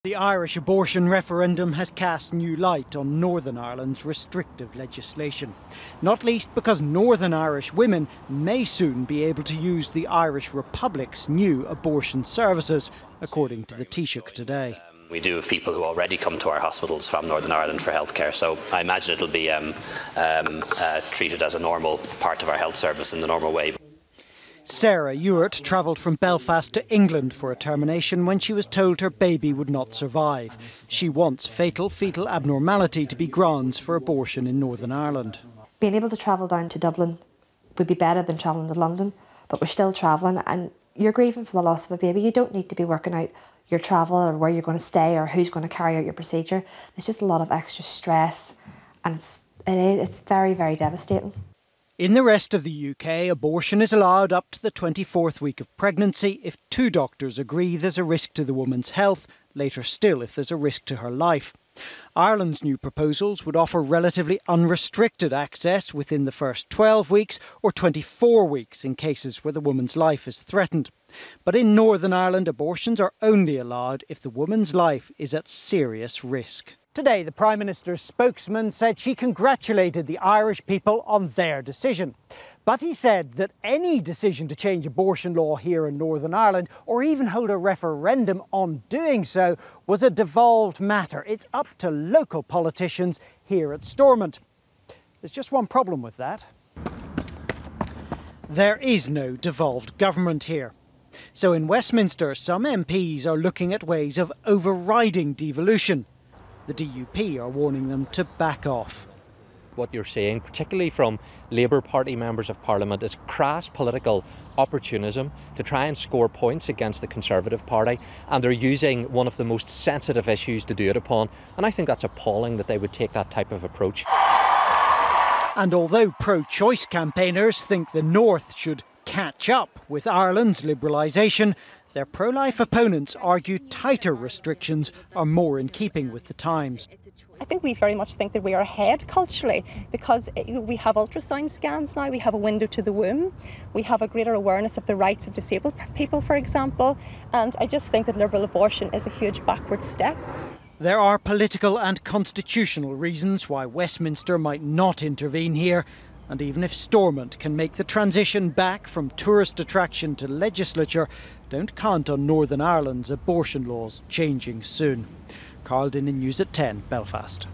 The Irish abortion referendum has cast new light on Northern Ireland's restrictive legislation, not least because Northern Irish women may soon be able to use the Irish Republic's new abortion services, according to the Taoiseach today. We do have people who already come to our hospitals from Northern Ireland for healthcare, so I imagine it'll be treated as a normal part of our health service in the normal way. Sarah Ewart travelled from Belfast to England for a termination when she was told her baby would not survive. She wants fatal fetal abnormality to be grounds for abortion in Northern Ireland. Being able to travel down to Dublin would be better than travelling to London, but we're still travelling and you're grieving for the loss of a baby. You don't need to be working out your travel or where you're going to stay or who's going to carry out your procedure. There's just a lot of extra stress and it's very, very devastating. In the rest of the UK, abortion is allowed up to the 24th week of pregnancy if two doctors agree there's a risk to the woman's health, later still if there's a risk to her life. Ireland's new proposals would offer relatively unrestricted access within the first 12 weeks or 24 weeks in cases where the woman's life is threatened. But in Northern Ireland, abortions are only allowed if the woman's life is at serious risk. Today, the Prime Minister's spokesman said she congratulated the Irish people on their decision. But he said that any decision to change abortion law here in Northern Ireland, or even hold a referendum on doing so, was a devolved matter. It's up to local politicians here at Stormont. There's just one problem with that. There is no devolved government here. So in Westminster, some MPs are looking at ways of overriding devolution. The DUP are warning them to back off. What you're seeing, particularly from Labour Party members of Parliament, is crass political opportunism to try and score points against the Conservative Party, and they're using one of the most sensitive issues to do it upon, and I think that's appalling that they would take that type of approach. And although pro-choice campaigners think the North should catch up with Ireland's liberalisation, their pro-life opponents argue tighter restrictions are more in keeping with the times. I think we very much think that we are ahead culturally because we have ultrasound scans now, we have a window to the womb, we have a greater awareness of the rights of disabled people, for example, and I just think that liberal abortion is a huge backward step. There are political and constitutional reasons why Westminster might not intervene here. And even if Stormont can make the transition back from tourist attraction to legislature, don't count on Northern Ireland's abortion laws changing soon. Carl Dinnan, News at 10, Belfast.